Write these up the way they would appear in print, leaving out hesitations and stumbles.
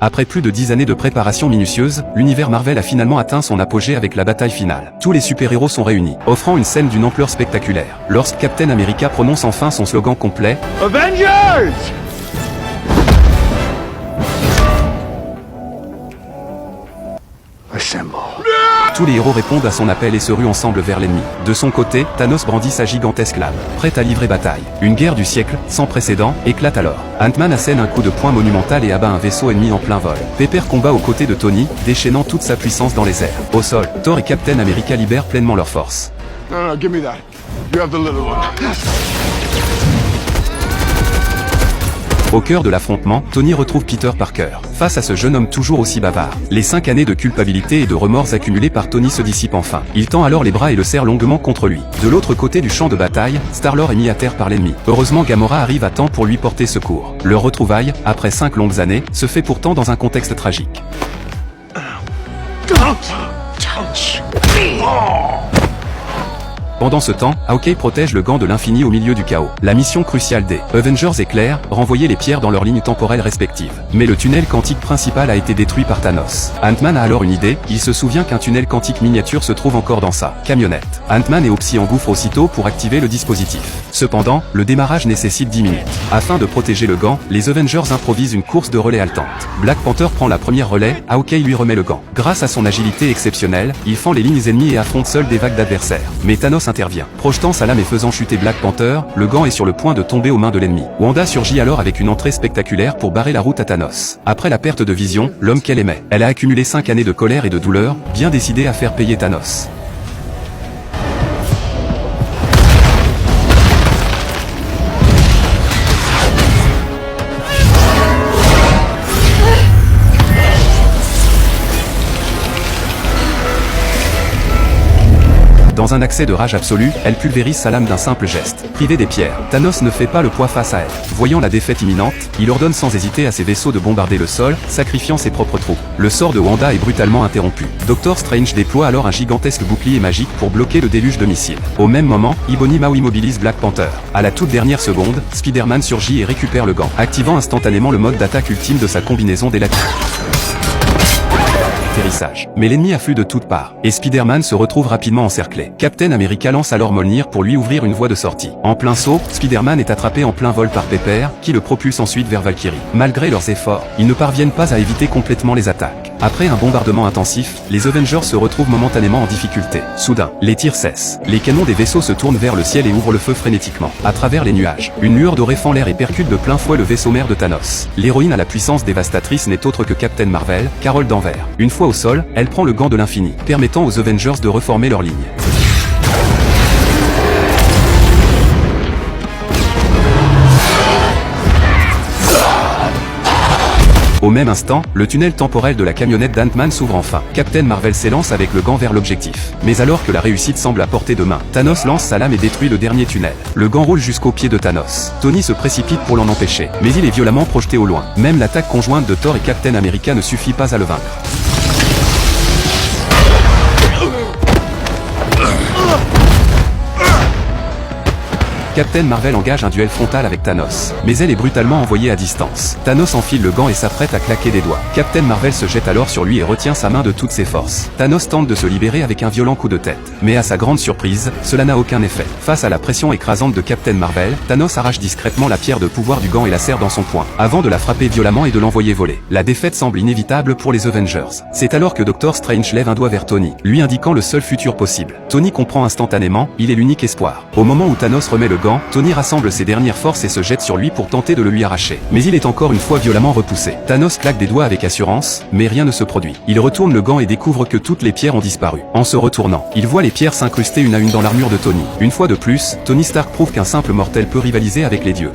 Après plus de 10 années de préparation minutieuse, l'univers Marvel a finalement atteint son apogée avec la bataille finale. Tous les super-héros sont réunis, offrant une scène d'une ampleur spectaculaire. Lorsque Captain America prononce enfin son slogan complet « Avengers !» Tous les héros répondent à son appel et se ruent ensemble vers l'ennemi. De son côté, Thanos brandit sa gigantesque lame, prête à livrer bataille. Une guerre du siècle, sans précédent, éclate alors. Ant-Man assène un coup de poing monumental et abat un vaisseau ennemi en plein vol. Pepper combat aux côtés de Tony, déchaînant toute sa puissance dans les airs. Au sol, Thor et Captain America libèrent pleinement leur force. No, give me that. You have the little one. Au cœur de l'affrontement, Tony retrouve Peter Parker. Face à ce jeune homme toujours aussi bavard, les 5 années de culpabilité et de remords accumulés par Tony se dissipent enfin. Il tend alors les bras et le serre longuement contre lui. De l'autre côté du champ de bataille, Star-Lord est mis à terre par l'ennemi. Heureusement Gamora arrive à temps pour lui porter secours. Leur retrouvaille, après 5 longues années, se fait pourtant dans un contexte tragique. Pendant ce temps, Hawkeye protège le gant de l'infini au milieu du chaos. La mission cruciale des Avengers est claire, renvoyer les pierres dans leurs lignes temporelles respectives. Mais le tunnel quantique principal a été détruit par Thanos. Ant-Man a alors une idée, il se souvient qu'un tunnel quantique miniature se trouve encore dans sa camionnette. Ant-Man et Opsy engouffrent aussitôt pour activer le dispositif. Cependant, le démarrage nécessite 10 minutes. Afin de protéger le gant, les Avengers improvisent une course de relais haletante. Black Panther prend la première relais, Hawkeye lui remet le gant. Grâce à son agilité exceptionnelle, il fend les lignes ennemies et affronte seul des vagues d'adversaires. Mais Thanos intervient. Projetant sa lame et faisant chuter Black Panther, le gant est sur le point de tomber aux mains de l'ennemi. Wanda surgit alors avec une entrée spectaculaire pour barrer la route à Thanos. Après la perte de vision, l'homme qu'elle aimait, elle a accumulé 5 années de colère et de douleur, bien décidée à faire payer Thanos. Dans un accès de rage absolue, elle pulvérise sa lame d'un simple geste. Privé des pierres, Thanos ne fait pas le poids face à elle. Voyant la défaite imminente, il ordonne sans hésiter à ses vaisseaux de bombarder le sol, sacrifiant ses propres troupes. Le sort de Wanda est brutalement interrompu. Doctor Strange déploie alors un gigantesque bouclier magique pour bloquer le déluge de missiles. Au même moment, Ebony Maw immobilise Black Panther. À la toute dernière seconde, Spider-Man surgit et récupère le gant, activant instantanément le mode d'attaque ultime de sa combinaison d'électricité. Mais l'ennemi afflue de toutes parts, et Spider-Man se retrouve rapidement encerclé. Captain America lance alors Mjolnir pour lui ouvrir une voie de sortie. En plein saut, Spider-Man est attrapé en plein vol par Pepper, qui le propulse ensuite vers Valkyrie. Malgré leurs efforts, ils ne parviennent pas à éviter complètement les attaques. Après un bombardement intensif, les Avengers se retrouvent momentanément en difficulté. Soudain, les tirs cessent. Les canons des vaisseaux se tournent vers le ciel et ouvrent le feu frénétiquement. À travers les nuages, une lueur dorée fend l'air et percute de plein fouet le vaisseau mère de Thanos. L'héroïne à la puissance dévastatrice n'est autre que Captain Marvel, Carol Danvers. Une fois au sol, elle prend le gant de l'infini, permettant aux Avengers de reformer leur ligne. Au même instant, le tunnel temporel de la camionnette d'Ant-Man s'ouvre enfin. Captain Marvel s'élance avec le gant vers l'objectif. Mais alors que la réussite semble à portée de main, Thanos lance sa lame et détruit le dernier tunnel. Le gant roule jusqu'au pied de Thanos. Tony se précipite pour l'en empêcher, mais il est violemment projeté au loin. Même l'attaque conjointe de Thor et Captain America ne suffit pas à le vaincre. Captain Marvel engage un duel frontal avec Thanos, mais elle est brutalement envoyée à distance. Thanos enfile le gant et s'apprête à claquer des doigts. Captain Marvel se jette alors sur lui et retient sa main de toutes ses forces. Thanos tente de se libérer avec un violent coup de tête, mais à sa grande surprise, cela n'a aucun effet. Face à la pression écrasante de Captain Marvel, Thanos arrache discrètement la pierre de pouvoir du gant et la serre dans son poing, avant de la frapper violemment et de l'envoyer voler. La défaite semble inévitable pour les Avengers. C'est alors que Doctor Strange lève un doigt vers Tony, lui indiquant le seul futur possible. Tony comprend instantanément, il est l'unique espoir. Au moment où Thanos remet le gant, Tony rassemble ses dernières forces et se jette sur lui pour tenter de le lui arracher. Mais il est encore une fois violemment repoussé. Thanos claque des doigts avec assurance, mais rien ne se produit. Il retourne le gant et découvre que toutes les pierres ont disparu. En se retournant, il voit les pierres s'incruster une à une dans l'armure de Tony. Une fois de plus, Tony Stark prouve qu'un simple mortel peut rivaliser avec les dieux.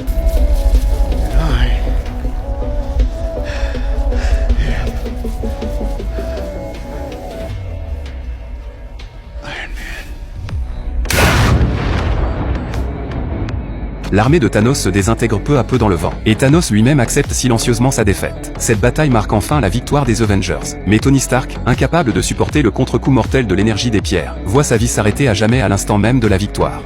L'armée de Thanos se désintègre peu à peu dans le vent, et Thanos lui-même accepte silencieusement sa défaite. Cette bataille marque enfin la victoire des Avengers. Mais Tony Stark, incapable de supporter le contre-coup mortel de l'énergie des pierres, voit sa vie s'arrêter à jamais à l'instant même de la victoire.